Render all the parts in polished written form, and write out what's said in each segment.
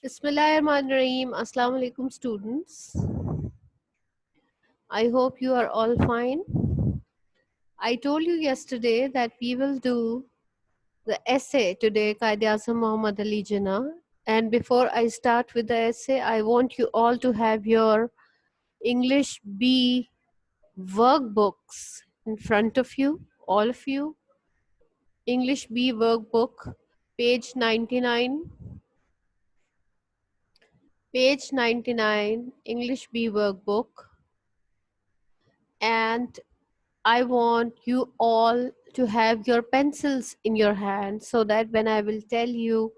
Bismillahirrahmanirrahim. Assalamu alaikum, students. I hope you are all fine. I told you yesterday that we will do the essay today, Qaid-e-Azam Muhammad Ali Jinnah. And before I start with the essay, I want you all to have your English B workbooks in front of you, all of you. English B workbook, page 99. Page 99, English B workbook. And I want you all to have your pencils in your hand so that when I will tell you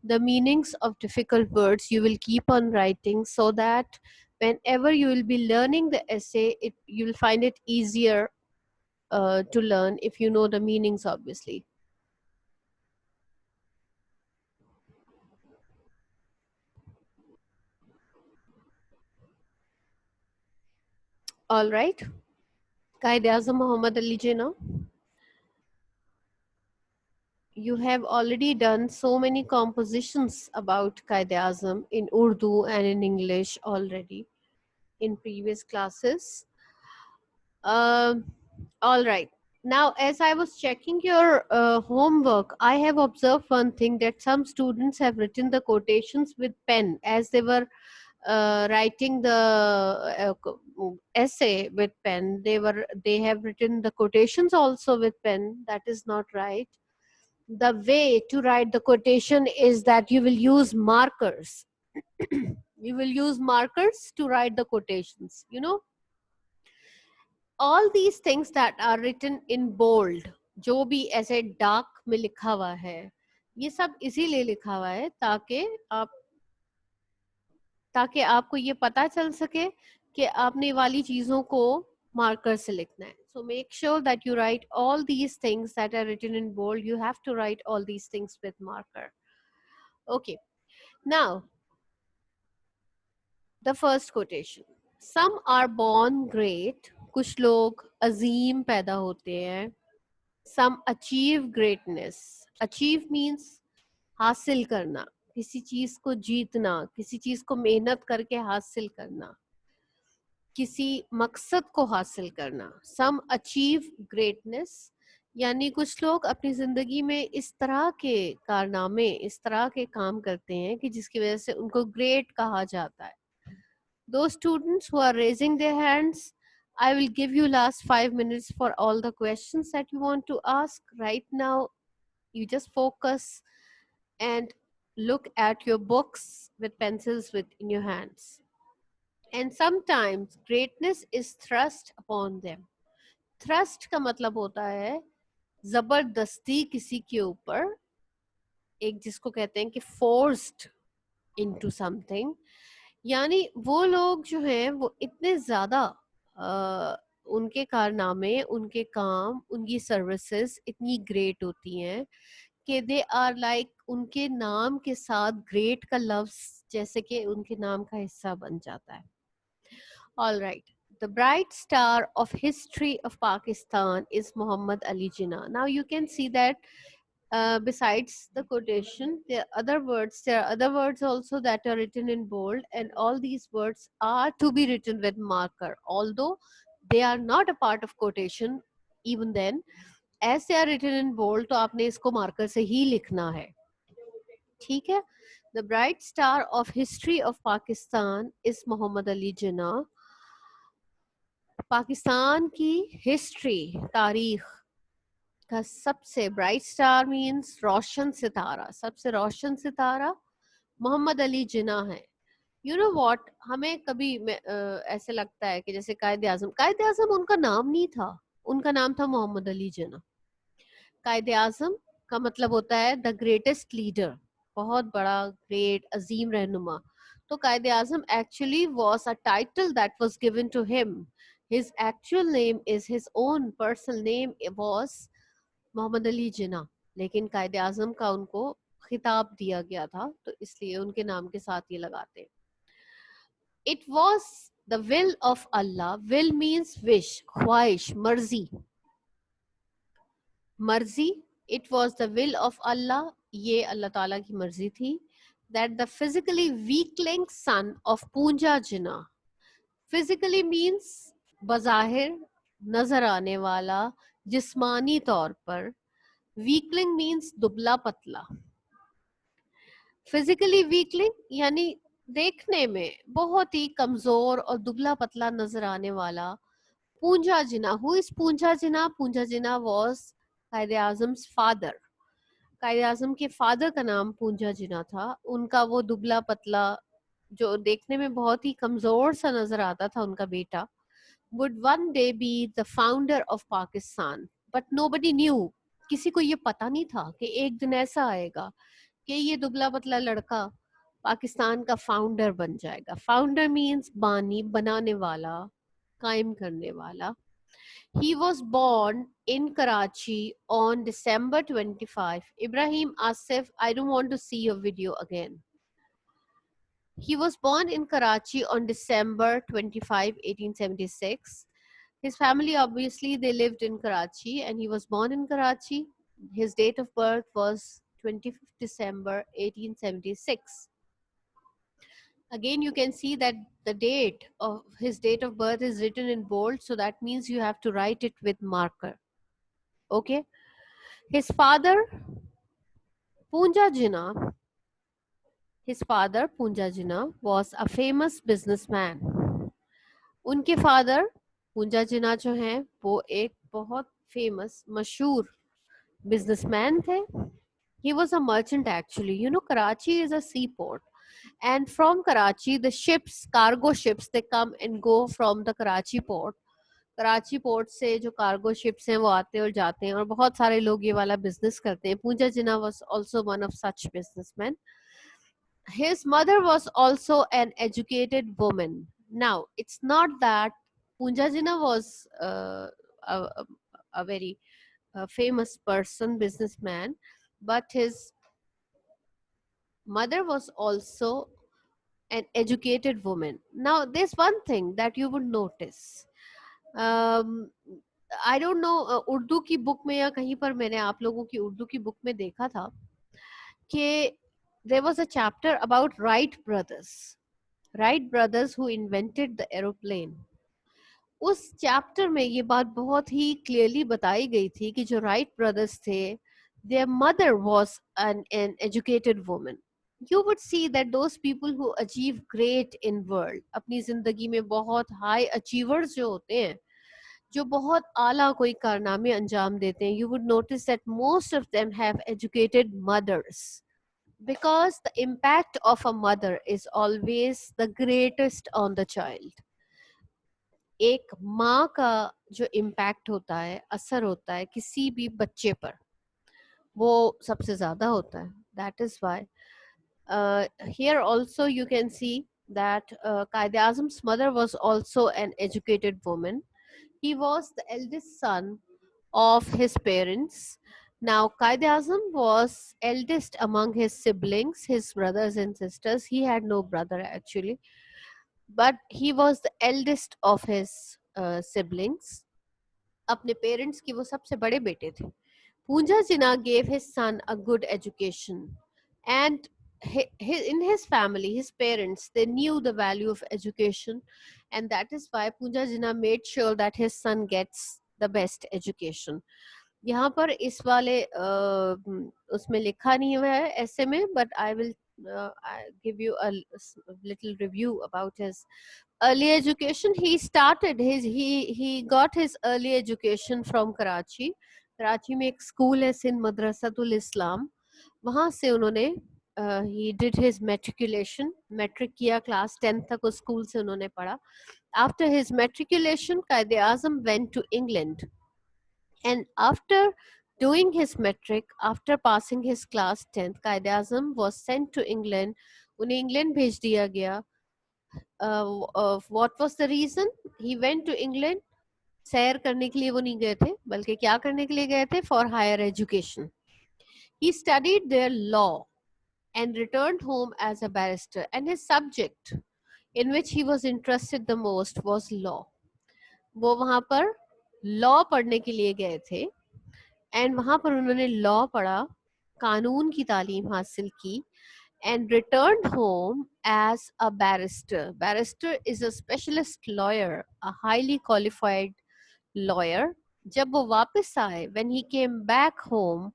the meanings of difficult words, you will keep on writing so that whenever you will be learning the essay, you will find it easier to learn if you know the meanings, obviously. All right. Qaid-e-Azam Muhammad Ali Jinnah. You have already done so many compositions about Qaid-e-Azam in Urdu and in English already in previous classes. Um, all right. Now, as I was checking your homework, I have observed one thing that some students have written the quotations with pen as they were writing the essay with pen. They have written the quotations also with pen. That is not right. The way to write the quotation is that you will use markers. You will use markers to write the quotations. You know, all these things that are written in bold, जो भी ऐसे dark में लिखा हुआ है, ये सब इसीलिए लिखा हुआ है ताकि आपको ये पता चल सके कि आपने वाली चीजों को मार्कर से लिखना है. So make sure that you write all these things that are written in bold. You have to write all these things with marker. Okay. Now, the first quotation. Some are born great. कुछ लोग अजीम पैदा होते हैं. Some achieve greatness. Achieve means हासिल करना, किसी चीज को जीतना, किसी चीज को मेहनत करके हासिल करना, किसी मकसद को हासिल करना. Some achieve greatness, यानी कुछ लोग अपनी जिंदगी में इस तरह के कारनामे, इस तरह के काम करते हैं कि जिसकी वजह से उनको ग्रेट कहा जाता है. Those students who are raising their hands, I will give you last 5 minutes for all the questions that you want to ask. Right now, you just focus and look at your books with pencils in your hands. And sometimes greatness is thrust upon them. Thrust का मतलब होता है जबरदस्ती किसी के ऊपर, एक जिसको कहते हैं कि forced into something. यानी वो लोग जो हैं वो इतने ज्यादा उनके कारनामे, उनके काम, उनकी सर्विसेज इतनी ग्रेट होती हैं कि दे आर लाइक उनके नाम के साथ ग्रेट का लफ्ज जैसे कि उनके नाम का हिस्सा बन जाता है. All right. The bright star of history of Pakistan is Muhammad Ali Jinnah. Now you can see that besides the quotation, there are other words. There are other words also that are written in bold, and all these words are to be written with marker. Although they are not a part of quotation, even then, as they are written in bold, तो आपने इसको marker से ही लिखना है. ठीक है? The bright star of history of Pakistan is Muhammad Ali Jinnah. Pakistan की history, तारीख का सबसे ब्राइट स्टार मीन्स रोशन सितारा, सबसे रोशन सितारा मोहम्मद अली जिन्ना है. यू नो व्हाट, हमें कभी ऐसे लगता है कि जैसे कायदे आजम उनका नाम नहीं था, उनका नाम था मोहम्मद अली जिन्ना. कायदे आजम का मतलब होता है द ग्रेटेस्ट लीडर, बहुत बड़ा, ग्रेट, अजीम रहनुमा. तो कायदे आजम actually was a title that was given to him. His actual name is his own personal name was Mohammad Ali Jinnah, लेकिन कायदे आजम का उनको खिताब दिया गया था तो इसलिए उनके नाम के साथ ये लगाते. It was the will of Allah. Will means wish, ख्वाहिश, मर्जी. मर्जी, it was the will of Allah, ये अल्लाह ताला की मर्जी थी. that the physically weakling son of Punja Jinnah. Physically means बज़ाहिर नजर आने वाला, जिस्मानी तौर पर. वीकलिंग मीन्स दुबला पतला. फिजिकली वीकलिंग यानी देखने में बहुत ही कमजोर और दुबला पतला नजर आने वाला Poonja Jinnah. Who is Poonja Jinnah? Poonja Jinnah was Quaid-e Azam's father. कायदे आजम के फादर का नाम पूंजा जिना था. उनका वो दुबला पतला जो देखने में बहुत ही कमजोर सा नजर आता था उनका बेटा would one day be the founder of Pakistan. But nobody knew. किसी को ये पता नहीं था कि एक दिन ऐसा आएगा कि ये दुबला पतला लड़का पाकिस्तान का फाउंडर बन जाएगा. फाउंडर मीन्स बानी, बनाने वाला, कायम करने वाला. He was born in Karachi on December 25. Ibrahim Asif, I don't want to see your video again. He was born in Karachi on December 25, 1876. His family, obviously, they lived in Karachi and he was born in Karachi. His date of birth was 25th December 1876. Again, you can see that the date of his date of birth is written in bold, so that means you have to write it with marker. Okay. His father, Punja Jinnah, was a famous businessman. उनके father पूंजा जिन्ना जो हैं वो एक बहुत famous मशहूर businessman थे. He was a merchant actually. You know, Karachi is a seaport, and from Karachi, the ships, cargo ships, they come and go from the Karachi port. Karachi port से जो कार्गो शिप्स हैं वो आते और जाते हैं और बहुत सारे लोग ये वाला बिजनेस करते हैं. पूंजा जिन्ना was also one of such businessmen. His mother was also an educated woman. Now, it's not that Punja Jinnah was a, a very famous person, businessman, but his mother was also an educated woman. Now, there's one thing that you would notice. I don't know Urdu की book में या कहीं पर मैंने आप लोगों की उर्दू की बुक में देखा था कि there was a chapter about Wright brothers who invented the aeroplane. उस चैप्टर में ये बात बहुत ही क्लियरली बताई गई थी कि जो राइट ब्रदर्स थे, their mother was an educated woman. You would see that those people who achieve great in world, अपनी जिंदगी में बहुत high achievers जो होते हैं, जो बहुत आला कोई कारनामे अंजाम देते हैं, you would notice that most of them have educated mothers. Because the impact of a mother is always the greatest on the child. एक माँ का जो इम्पैक्ट होता है, असर होता है किसी भी बच्चे पर, वो सबसे ज्यादा होता है. That is why here also you can see that Qaid Azam's mother was also an educated woman. He was the eldest son of his parents. Now, Qaid Azam was eldest among his siblings, his brothers and sisters. He had no brother actually, but he was the eldest of his siblings. अपने parents की वो सबसे बड़े बेटे थे. Punja Jinnah gave his son a good education, and in his family, his parents, they knew the value of education, and that is why Punja Jinnah made sure that his son gets the best education. यहाँ पर इस वाले उसमें लिखा नहीं हुआ है ऐसे में, but I will give you a little review about his early education. He got his early education from Karachi. Karachi में एक स्कूल है सिंध मदरसातुल इस्लाम, वहाँ से उन्होंने he did his matriculation, matric किया, क्लास 10 तक उस स्कूल से उन्होंने पढ़ा. After his matriculation, Qaid Azam went to England, and after doing his metric, after passing his class 10th, Qaid Azam was sent to England. उन्हें England भेज दिया गया. What was the reason he went to England? सैर करने के लिए वो नहीं गए थे, बल्कि क्या करने के लिए गए थे? For higher education. He studied their law and returned home as a barrister, and his subject in which he was interested the most was law. वो वहाँ पर लॉ पढ़ने के लिए गए थे, एंड वहाँ पर उन्होंने लॉ पढ़ा, कानून की तालीम हासिल की, and returned home as a barrister. Barrister is a specialist lawyer, a highly qualified lawyer. जब वो वापस आए, when he came back home,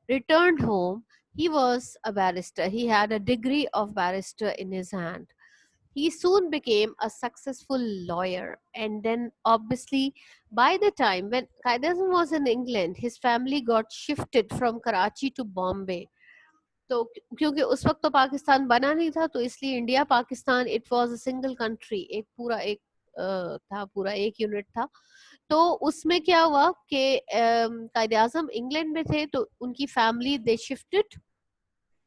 returned home, he was a barrister. He had a degree of barrister in his hand. He soon became a successful lawyer. And then, obviously, by the time when Qaidazm was in England, his family got shifted from Karachi to Bombay. तो क्योंकि उस वक्त तो पाकिस्तान बना नहीं था, तो इसलिए India Pakistan it was a single country, एक पूरा एक था, पूरा एक यूनिट था. तो उसमें क्या हुआ कि कायदे आजम इंग्लैंड में थे, तो उनकी family they shifted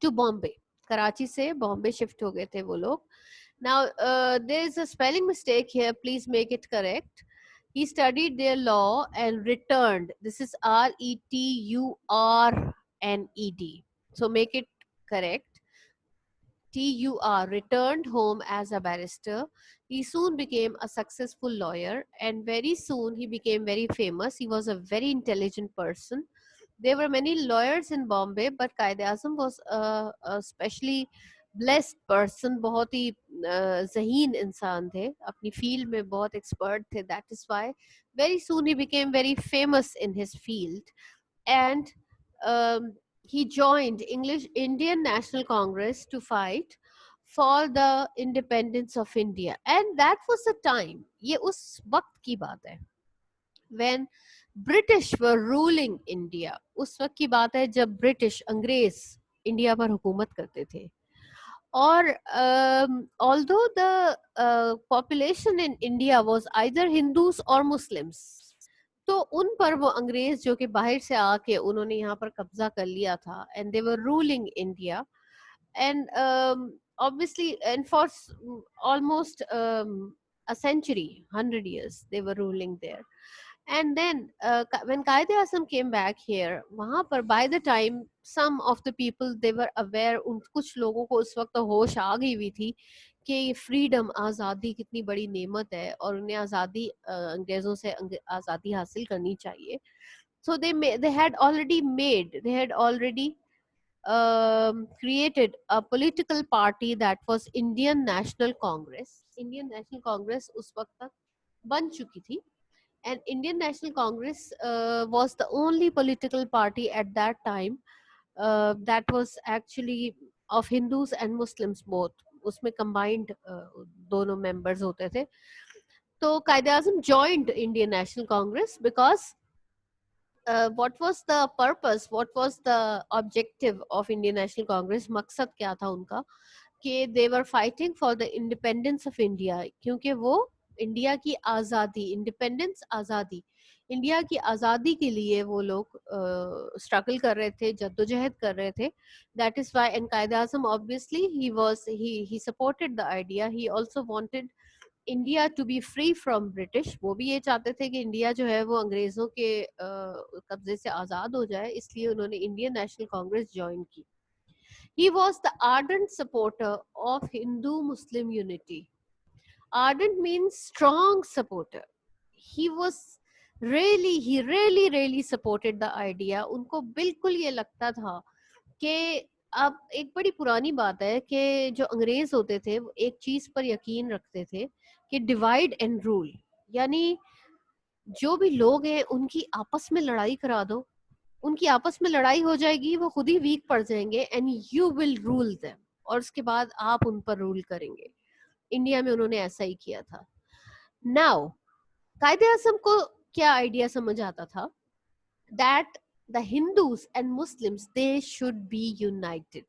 to Bombay. Karachi से बॉम्बे शिफ्ट हो गए थे वो लोग. Now there is a spelling mistake here, please make it correct. He studied their law and returned. This is RETURNED. So make it correct. TUR, returned home as a barrister. He soon became a successful lawyer, and very soon he became very famous. He was a very intelligent person. There were many lawyers in Bombay, but Qaid-e-Azam was a specially blessed person. बहुत ही ज़हीन इंसान थे, अपनी field में बहुत expert थे. That is why very soon he became very famous in his field. And um, he joined English Indian National Congress to fight for the independence of India. And that was the time, ये उस वक्त की बात है, when British were ruling India. उस वक्त की बात है जब ब्रिटिश अंग्रेज इंडिया पर हुकूमत करते थे. और although the population in India was either Hindus or Muslims, तो उन पर वो अंग्रेज जो कि बाहर से आके उन्होंने यहाँ पर कब्जा कर लिया था, and they were ruling India. And obviously, and for almost a century, 100 years, they were ruling there. And then when Qaid-e-Azam came back here, वहाँ पर by the time some of the people they were aware, कुछ लोगों को उस वक्त होश आ गई हुई थी कि ये फ्रीडम, आज़ादी कितनी बड़ी नेमत है और उन्हें आज़ादी, अंग्रेज़ों से आज़ादी हासिल करनी चाहिए. So they had already created a political party, that was Indian National Congress. Indian National Congress उस वक्त तक बन चुकी थी. And Indian National Congress was the only political party at that time that was actually of Hindus and Muslims both. उसमें combined दोनों members होते थे. तो Qaid-e-Azam joined Indian National Congress because what was the purpose, what was the objective of Indian National Congress? मकसद क्या था उनका कि they were fighting for the independence of India, क्योंकि वो इंडिया की आज़ादी, इंडिपेंडेंस, आज़ादी, इंडिया की आज़ादी के लिए वो लोग स्ट्रगल कर रहे थे, जद्दोजहद कर रहे थे. That is why, and Qaid-e-Azam obviously he supported the idea. He also wanted India to be free from British. वो भी ये चाहते थे कि इंडिया जो है वो अंग्रेजों के कब्जे से आज़ाद हो जाए, इसलिए उन्होंने इंडियन नेशनल कांग्रेस ज्वाइन की. He was the ardent supporter of Hindu-Muslim unity. Ardent means strong supporter. He really supported the idea. उनको बिल्कुल ये लगता था कि अब एक बड़ी पुरानी बात है कि जो अंग्रेज होते थे वो एक चीज पर यकीन रखते थे कि डिवाइड एंड रूल, यानी जो भी लोग हैं उनकी आपस में लड़ाई करा दो, उनकी आपस में लड़ाई हो जाएगी, वो खुद ही वीक पड़ जाएंगे, and you will rule them, और उसके बाद आप उन पर रूल करेंगे. इंडिया में उन्होंने ऐसा ही किया था. नाउ कायदे-ए-आज़म को क्या आइडिया समझ आता था, that the Hindus and Muslims they should be united.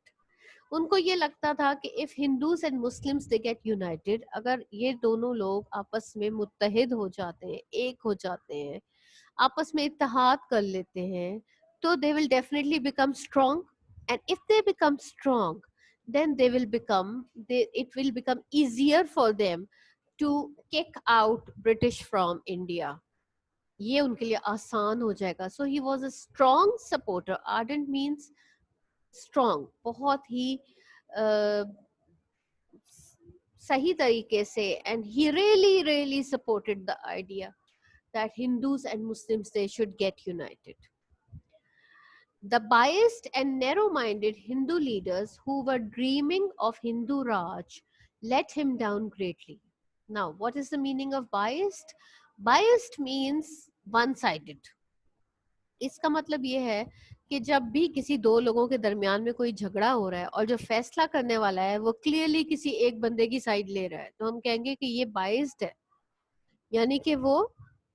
उनको ये लगता था कि if Hindus and Muslims they get United, अगर ये दोनों लोग आपस में मुत्तहिद हो जाते हैं, एक हो जाते हैं, आपस में इत्तेहाद कर लेते हैं, तो they will definitely become strong. And if they become strong, then it will become easier for them to kick out British from India. ये उनके लिए आसान हो जाएगा. So he was a strong supporter. Ardent means strong, बहुत ही सही तरीके से, and he really supported the idea that Hindus and Muslims, they should get united. The biased and narrow-minded Hindu leaders who were dreaming of Hindu Raj let him down greatly. Now, what is the meaning of biased? Biased means one-sided. इसका मतलब ये है कि जब भी किसी दो लोगों के दरमियान में कोई झगड़ा हो रहा है और जो फैसला करने वाला है वो क्लियरली किसी एक बंदे की साइड ले रहा है, तो हम कहेंगे कि ये बाइस्ड है, यानी कि वो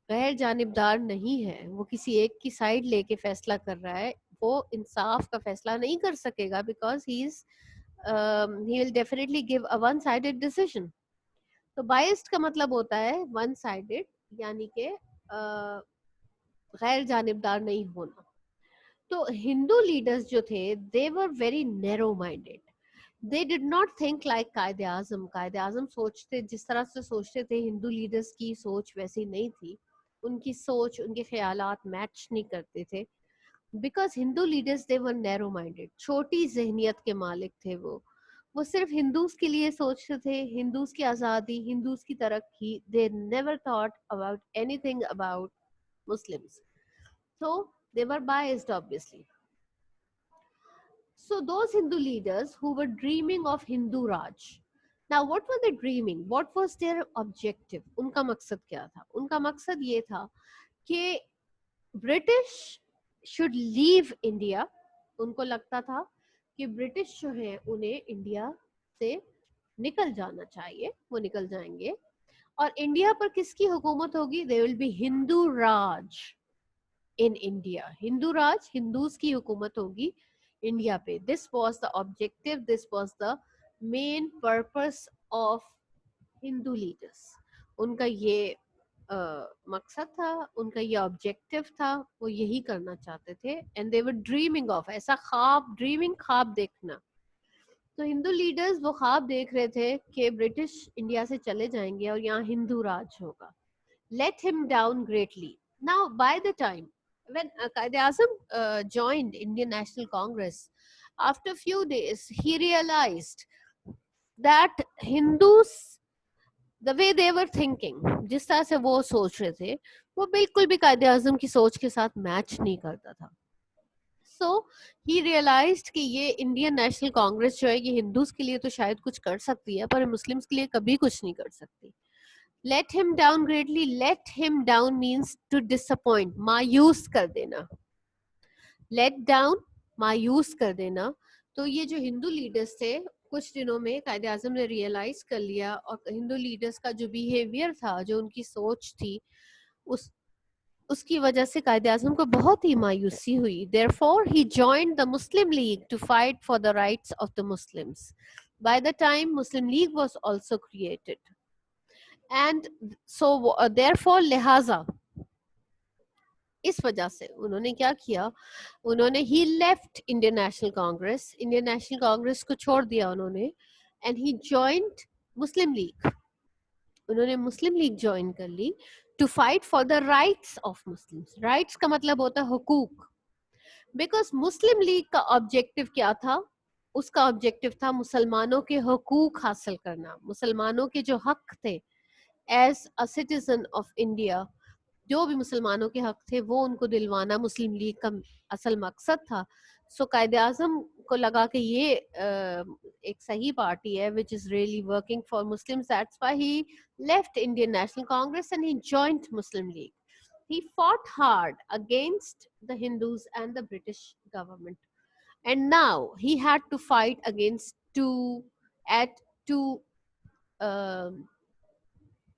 गैर जानिबदार नहीं है, वो किसी एक की साइड लेके फैसला कर रहा है, वो इंसाफ का फैसला नहीं कर सकेगा because he will definitely give a one sided decision. तो बाइस्ड का मतलब होता है वन साइडेड, यानी कि गैर जानिबदार नहीं होना. तो हिंदू लीडर्स जो थे they were very narrow minded. They did not think like Quaid-e Azam. कायदे आजम सोचते जिस तरह से सोचते थे, हिंदू लीडर्स की सोच वैसी नहीं थी. उनकी सोच, उनके ख्यालात मैच नहीं करते थे because Hindu leaders they were narrow minded. छोटी जहनियत के मालिक थे वो सिर्फ हिंदूज के लिए सोचते थे, हिंदूज की आज़ादी, हिंदूज की तरक्की. They never thought about anything about Muslims. So they were biased, obviously. So those Hindu leaders who were dreaming of Hindu Raj. Now, what were they dreaming? What was their objective? उनका मकसद क्या था? उनका मकसद ये था कि British should leave India. उनको लगता था कि ब्रिटिश जो है उन्हें इंडिया से निकल जाना चाहिए, वो निकल जाएंगे और इंडिया पर किसकी हुकूमत होगी? There will be Hindu raj in India. Hindu raj, Hindus की हुकूमत होगी इंडिया पे. This was the objective, this was the main purpose of Hindu leaders. उनका ये मकसद था, उनका ये ऑब्जेक्टिव था, वो यही करना चाहते थे. And they were dreaming of, ऐसा ख्वाब, ड्रीमिंग ख्वाब देखना. तो हिंदू लीडर्स वो ख्वाब देख रहे थे कि ब्रिटिश इंडिया से चले जाएंगे और यहाँ हिंदू राज होगा. Let him down greatly. Now, by the time when Quaid-e-Azam joined Indian National Congress, after a few days, he realized that Hindus, the way they were thinking, जिस तरह से वो सोच रहे थे, वो बिल्कुल भी कायद-ए-आज़म की सोच के साथ मैच नहीं करता था. सो ही रियलाइज्ड कि ये इंडियन नेशनल कांग्रेस जो है ये हिंदूज के लिए तो शायद कुछ कर सकती है पर मुस्लिम्स के लिए कभी कुछ नहीं कर सकती. Let him down greatly. Let him down means to disappoint, मायूस कर देना. Let down, मायूस कर देना. तो ये जो हिंदू लीडर्स थे, कुछ दिनों में कायदे आजम ने रियलाइज कर लिया और हिंदू लीडर्स का जो बिहेवियर था, जो उनकी सोच थी, उसकी वजह से कायदे आजम को बहुत ही मायूसी हुई. Therefore, he joined the Muslim League to fight for the rights of the Muslims. By the time Muslim League was also created. And so therefore लिहाजा इस वजह से उन्होंने क्या किया, उन्होंने ही लेफ्ट इंडियन नेशनल कांग्रेस, इंडियन नेशनल कांग्रेस को छोड़ दिया उन्होंने. And he joined Muslim League. उन्होंने मुस्लिम लीग ज्वाइन कर ली to fight for the rights of Muslims. Rights का मतलब होता है हुकूक. बिकॉज मुस्लिम लीग का ऑब्जेक्टिव क्या था? उसका ऑब्जेक्टिव था मुसलमानों के हुकूक हासिल करना, मुसलमानों के जो हक थे as a citizen of India, जो भी मुसलमानों के हक थे वो उनको दिलवाना मुस्लिम लीग का असल मकसद था. सो कायदे आजम को लगा कि ये एक सही पार्टी है which is really working for Muslims. That's why he left Indian National Congress and he joined Muslim league. He fought hard against the Hindus and the British government. And now he had to fight against two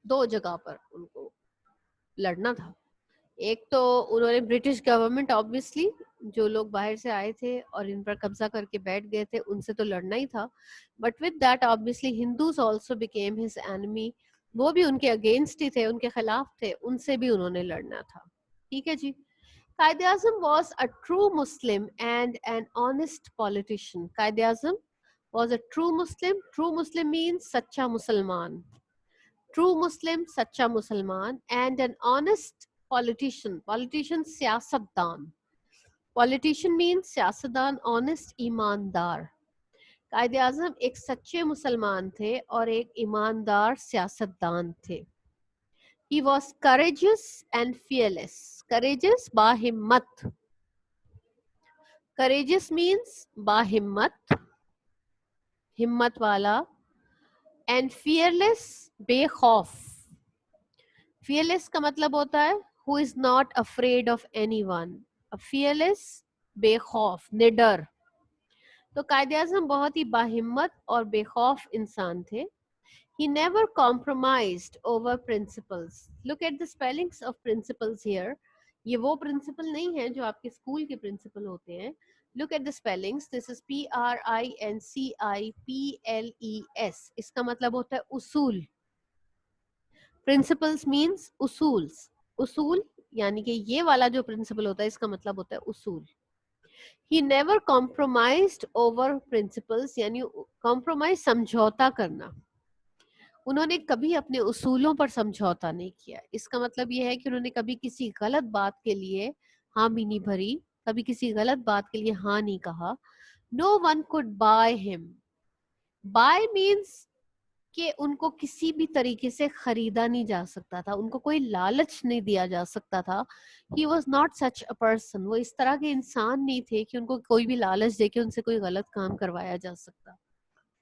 दो जगह पर उनको लड़ना था. एक तो उन्होंने British government, obviously जो लोग बाहर से आए थे और इन पर कब्जा करके बैठ गए थे उनसे तो लड़ना ही था. But with that obviously Hindus also became his enemy. वो भी उनके अगेंस्ट ही थे, उनके खिलाफ थे, उनसे भी उन्होंने लड़ना था. ठीक है जी. Quaid-e Azam was a true Muslim and an honest politician. Quaid-e Azam was a true Muslim. True Muslim means सच्चा मुसलमान. ट्रू मुस्लिम, सच्चा मुसलमान. And an honest politician. Politician सियासतदान. पॉलिटिशियन मीन्स सियासतदान, ऑनेस्ट ईमानदार. कायदे आजम एक सच्चे मुसलमान थे और एक ईमानदार सियासतदान थे. He was courageous and fearless. Courageous, बाहिम्मत. courageous means बाहिम्मत, हिम्मत वाला, and fearless बेखौफ. fearless का मतलब होता है who is not afraid of anyone. A fearless बेखौफ, निडर. तो कायदे आज़म बहुत ही बाहिम्मत और बेखौफ इंसान थे. He never compromised over principles. Look at the spellings of principles here. ये वो प्रिंसिपल नहीं है जो आपके स्कूल के प्रिंसिपल होते हैं. Look at the spellings. This is Principles. इसका मतलब होता है उसूल. Principles means उसूल्स. उसूल यानी कि ये वाला जो प्रिंसिपल होता है इसका मतलब होता है उसूल. He never compromised over principles यानी compromise समझौता करना. उन्होंने कभी अपने उसूलों पर समझौता नहीं किया. इसका मतलब यह है कि उन्होंने कभी किसी गलत बात के लिए हामी नहीं भरी, कभी किसी गलत बात के लिए हाँ नहीं कहा. No one could buy him. Buy means कि उनको किसी भी तरीके से खरीदा नहीं जा सकता था, उनको कोई लालच नहीं दिया जा सकता था. He was not such a person. वो इस तरह के इंसान नहीं थे कि उनको कोई भी लालच दे के उनसे कोई गलत काम करवाया जा सकता.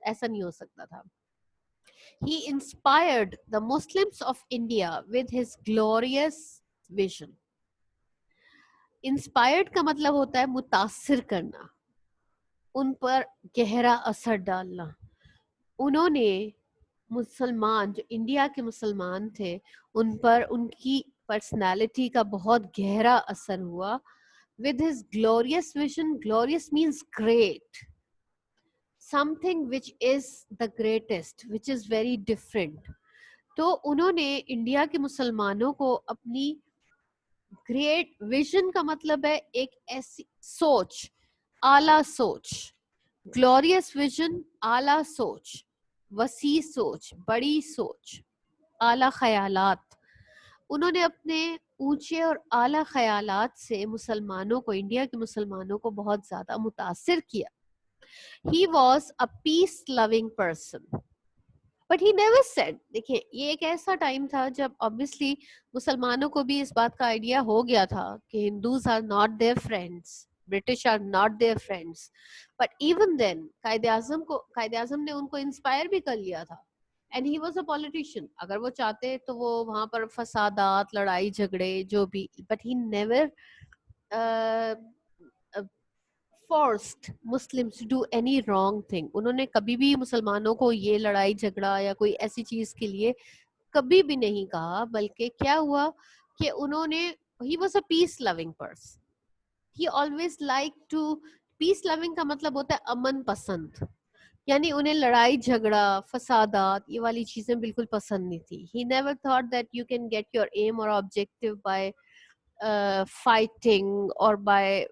ऐसा नहीं हो सकता था. He inspired the Muslims of India with his glorious vision. Inspired का मतलब होता है मुतासिर करना, उन पर गहरा असर डालना. उन्होंने मुसलमान जो इंडिया के मुसलमान थे उन पर उनकी पर्सनालिटी का बहुत गहरा असर हुआ. With his glorious vision, glorious means great. Something which is the greatest, which is very different. तो उन्होंने इंडिया के मुसलमानों को अपनी ग्रेट विजन का मतलब है एक ऐसी सोच, आला सोच. ग्लोरियस विजन, आला सोच, वसी सोच, बड़ी सोच, आला ख्यालात. उन्होंने अपने ऊंचे और आला ख्यालात से मुसलमानों को, इंडिया के मुसलमानों को बहुत ज्यादा मुतासिर किया. He was a peace loving person. But he never said. देखिए ये एक ऐसा टाइम था जब ऑब्वियसली मुसलमानों को भी इस बात का आइडिया हो गया था कि Hindus are not their friends, British are not their friends. But even then Quaid-e Azam ने उनको इंस्पायर भी कर लिया था. And he was a politician. अगर वो चाहते तो वो वहां पर फसादात, लड़ाई झगड़े जो भी, but he never forced Muslims to do any wrong thing. उन्होंने कभी भी मुसलमानों को ये लड़ाई झगड़ा या कोई ऐसी चीज के लिए कभी भी नहीं कहा. बल्कि क्या हुआ कि उन्होंने, he was a peace loving person. He always liked to, peace loving का मतलब होता है अमन पसंद. यानी उन्हें लड़ाई झगड़ा, फसादात, ये वाली चीजें बिल्कुल पसंद नहीं थी. He never thought that you can get your aim or objective by fighting or by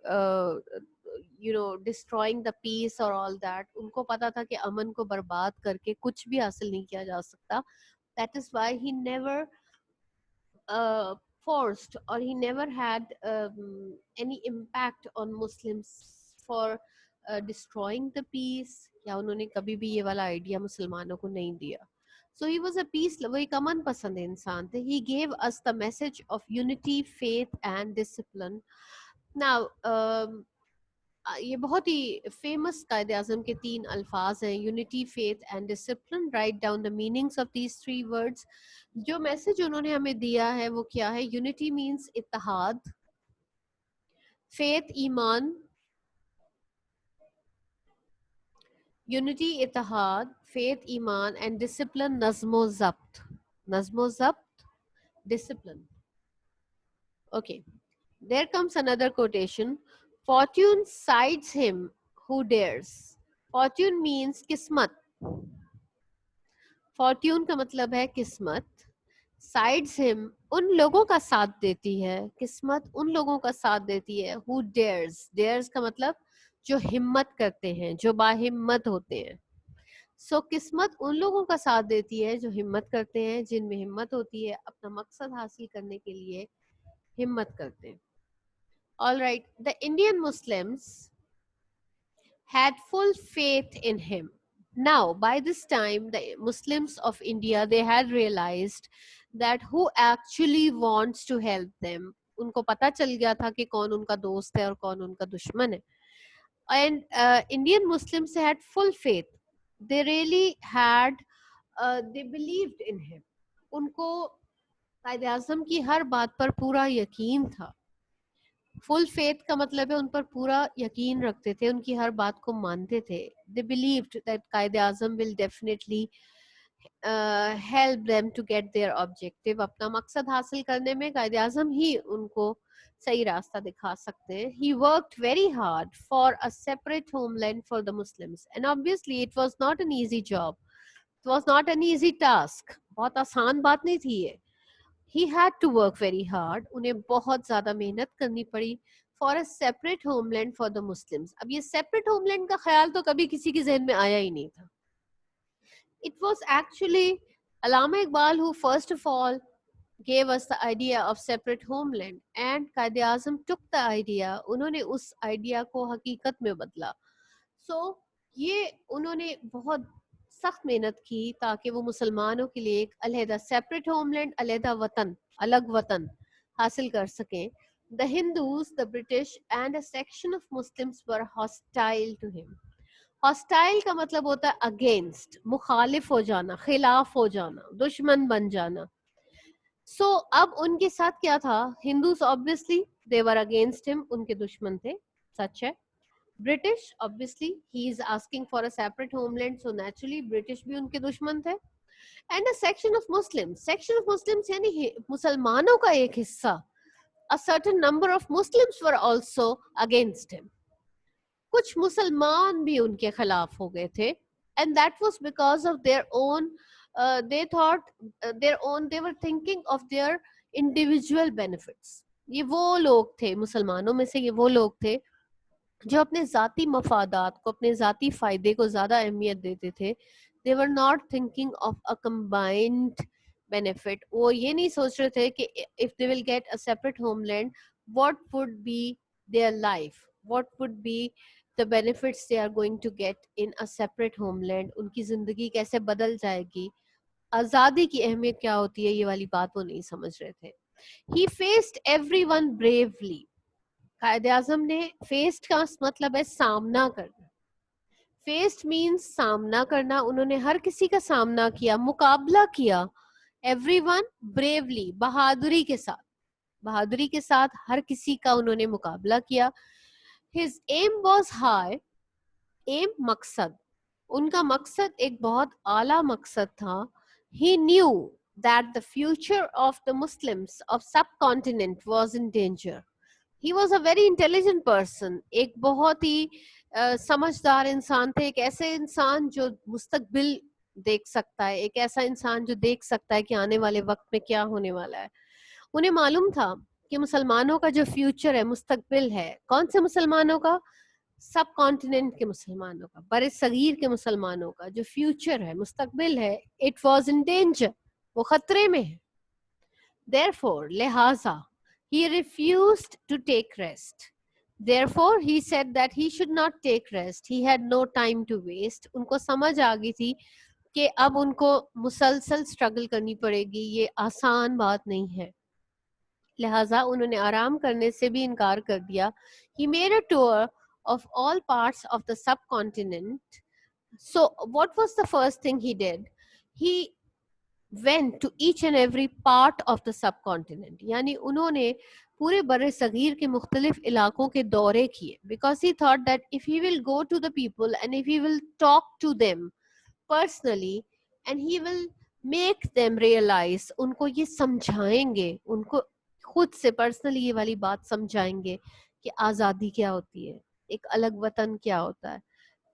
destroying the peace or all that. उनको पता था कि अमन को बर्बाद करके कुछ भी हासिल नहीं किया जा सकता. That is why he never forced or he never had any impact on Muslims for destroying the peace. या उन्होंने कभी भी ये वाला आइडिया मुसलमानों को नहीं दिया. So he was a peace, वो एक अमन पसंद इंसान थे. He gave us the message of unity, faith and discipline. Now ये बहुत ही फेमस कायदे आजम के 3 अल्फाज हैं, unity, faith and discipline. Right down the meanings of these 3 words. जो मैसेज उन्होंने हमें दिया है वो क्या है? यूनिटी मीन्स इत्तेहाद, फेथ ईमान, यूनिटी इत्तेहाद, फेथ ईमान, एंड डिसिप्लिन नज़्मो ज़ब्त. नज़्मो ज़ब्त, discipline. Okay, there comes another quotation. Fortune sides him who dares. Fortune means किस्मत. Fortune का मतलब है किस्मत. Sides him, उन लोगों का साथ देती है. किस्मत उन लोगों का साथ देती है. Who dares. Dares का मतलब जो हिम्मत करते हैं, जो बाहिम्मत होते हैं. So किस्मत उन लोगों का साथ देती है जो हिम्मत करते हैं, जिनमें हिम्मत होती है, अपना मकसद हासिल करने के लिए हिम्मत करते हैं. All right, the Indian Muslims had full faith in him. Now, by this time, the Muslims of India, they had realized that who actually wants to help them. उनको पता चल गया था कि कौन उनका दोस्त है और कौन उनका दुश्मन है. and Indian Muslims had full faith. They really had, they believed in him. उनको कायदे आजम की हर बात पर पूरा यकीन था. फुल फेथ का मतलब है उन पर पूरा यकीन रखते थे, उनकी हर बात को मानते थे. दे believed that Quaid-e Azam will definitely help them to get their objective. अपना मकसद हासिल करने में कायदे आजम ही उनको सही रास्ता दिखा सकते हैं. He worked very hard for a separate homeland for the Muslims and obviously it was not an easy job. It was not an easy task. बहुत आसान बात नहीं थी ये. He had to work very hard. उन्हें बहुत ज़्यादा मेहनत करनी पड़ी for a separate homeland for the Muslims. अब ये separate homeland का ख्याल तो कभी किसी के जहन में आया ही नहीं था. It was actually Allama Iqbal who first of all gave us the idea of separate homeland, and Qaid Azam took the idea. उन्होंने उस idea को हकीकत में बदला. So ये उन्होंने बहुत सख्त मेहनत की ताकि वो मुसलमानों के लिए एक अलहदा सेपरेट होमलैंड, अलहदा वतन, अलग वतन हासिल कर सकें. The Hindus, the British and a section of Muslims were hostile to him. Hostile का मतलब होता है against, मुखालिफ हो जाना, खिलाफ हो जाना, दुश्मन बन जाना. So अब उनके साथ क्या था? Hindus obviously they were against him, उनके दुश्मन थे, सच है. British, obviously, he is asking for a separate homeland, so naturally British भी उनके दुश्मन थे. And a section of Muslims यानी मुसलमानों का एक हिस्सा. A certain number of Muslims were also against him. कुछ मुसलमान भी उनके खिलाफ हो गए थे. And that was because of their own, they thought, they were thinking of their individual benefits. ये वो लोग थे, मुसलमानों में से ये वो लोग थे जो अपने ज़ाती मफादात को, अपने ज़ाती फ़ायदे को ज़्यादा अहमियत देते थे. They were not thinking of a combined benefit. वो ये नहीं सोच रहे थे कि if they will get a separate homeland what would be their life, what would be the benefits they are going to get in a separate homeland. उनकी ज़िंदगी कैसे बदल जाएगी, आज़ादी की अहमियत क्या होती है, ये वाली बात वो नहीं समझ रहे थे. ही फेस्ड एवरीवन ब्रेवली. कायदे आजम ने फेस्ड का मतलब है सामना करना. फेस्ड मीन्स सामना करना. उन्होंने हर किसी का सामना किया, मुकाबला किया. एवरीवन ब्रेवली, बहादुरी के साथ, बहादुरी के साथ हर किसी का उन्होंने मुकाबला किया. His aim was high. Aim मकसद, उनका मकसद एक बहुत आला मकसद था. He knew that the future of the Muslims of subcontinent was in danger. He was a very intelligent person. एक बहुत ही समझदार इंसान थे. एक ऐसे इंसान जो मुस्तकबिल देख सकता है, एक ऐसा इंसान जो देख सकता है कि आने वाले वक्त में क्या होने वाला है. उन्हें मालूम था कि मुसलमानों का जो फ्यूचर है, मुस्तकबिल है. कौन से मुसलमानों का? सब कॉन्टिनेंट के मुसलमानों का, बड़े सगीर के मुसलमानों का जो फ्यूचर है, मुस्तकबिल है. इट वॉज इन डेंजर, वो खतरे में है. Therefore, लिहाजा, he refused to take rest. Therefore, he said that he should not take rest. He had no time to waste. उनको समझ आ गई थी कि अब उनको मुसलसल स्ट्रगल करनी पड़ेगी, ये आसान बात नहीं है. लिहाजा उन्होंने आराम करने से भी इनकार कर दिया. He made a tour of all parts of the subcontinent. So, what was the first thing he did? He went to each and every part of the subcontinent. यानी उन्होंने पूरे बड़े सगीर के मुख्तलिफ इलाकों के दौरे किए. Because he thought that if he will go to the people and if he will talk to them personally and he will make them realize, उनको ये समझाएंगे, उनको खुद से पर्सनली ये वाली बात समझाएंगे कि आज़ादी क्या होती है, एक अलग वतन क्या होता है.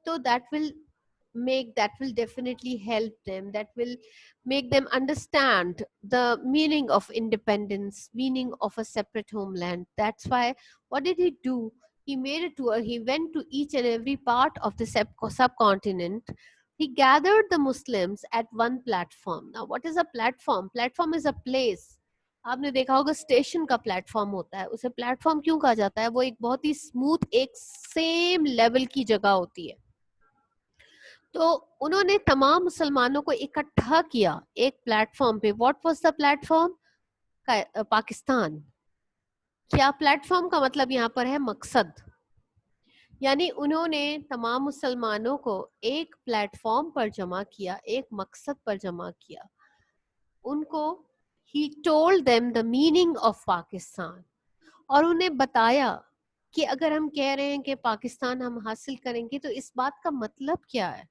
तो that will definitely help them, that will make them understand the meaning of independence, meaning of a separate homeland. That's why, what did he do? He made a tour. He went to each and every part of the subcontinent. He gathered the Muslims at one platform. Now, what is a platform? Platform is a place. आपने देखा होगा station का platform होता है. उसे platform क्यों कहा जाता है? वो एक बहुत ही स्मूथ, एक सेम लेवल की जगह होती है. तो उन्होंने तमाम मुसलमानों को इकट्ठा किया एक प्लेटफॉर्म पे. What was the platform? Pakistan. क्या प्लेटफॉर्म का मतलब यहाँ पर है? मकसद. यानी उन्होंने तमाम मुसलमानों को एक प्लेटफॉर्म पर जमा किया, एक मकसद पर जमा किया। उनको he told them the meaning of Pakistan, और उन्हें बताया कि अगर हम कह रहे हैं कि पाकिस्तान हम हासिल करेंगे तो इस बात का मतलब क्या है।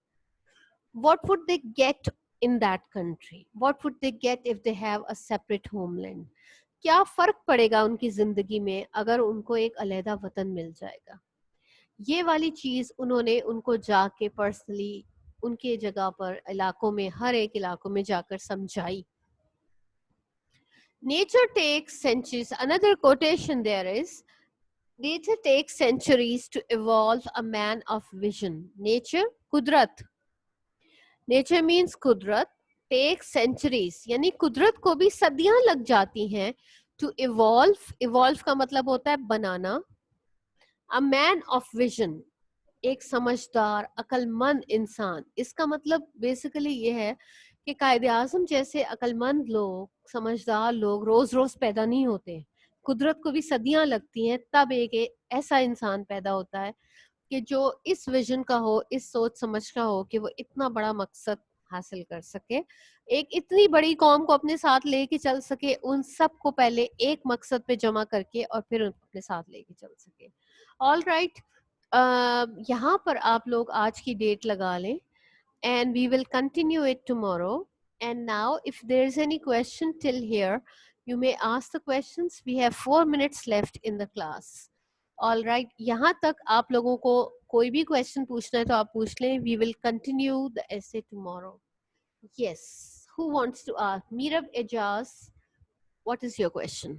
What would they get in that country? What would they get if they have a separate homeland? क्या फर्क पड़ेगा उनकी जिंदगी में अगर उनको एक अलहदा वतन मिल जाएगा। ये वाली चीज उन्होंने उनको जाके पर्सनली उनके जगह पर इलाकों में, हर एक इलाकों में जाकर समझाई। Nature takes centuries. Another quotation there is, nature takes centuries to evolve a man of vision. Nature, कुदरत, नेचर मीन्स कुदरत, टेक सेंचुरीज यानी कुदरत को भी सदियां लग जाती हैं टू इवॉल्व। इवॉल्व का मतलब होता है बनाना। अ मैन ऑफ विजन, एक समझदार अक्लमंद इंसान। इसका मतलब बेसिकली ये है कि कायदे आजम जैसे अक्लमंद लोग, समझदार लोग रोज रोज पैदा नहीं होते। कुदरत को भी सदियां लगती हैं, तब एक ऐसा इंसान पैदा होता है कि जो इस विजन का हो, इस सोच समझ का हो कि वो इतना बड़ा मकसद हासिल कर सके, एक इतनी बड़ी कौम को अपने साथ लेके चल सके, उन सब को पहले एक मकसद पे जमा करके और फिर अपने साथ लेके चल सके। ऑल राइट, यहाँ पर आप लोग आज की डेट लगा लें and we will continue it tomorrow. And now, if there is any question till here, you may ask the questions. We have 4 minutes left in the class. All right. यहाँ तक आप लोगों को कोई भी question पूछना है तो आप पूछ लें. We will continue the essay tomorrow. Yes. Who wants to ask? Mirab Ejaz, what is your question?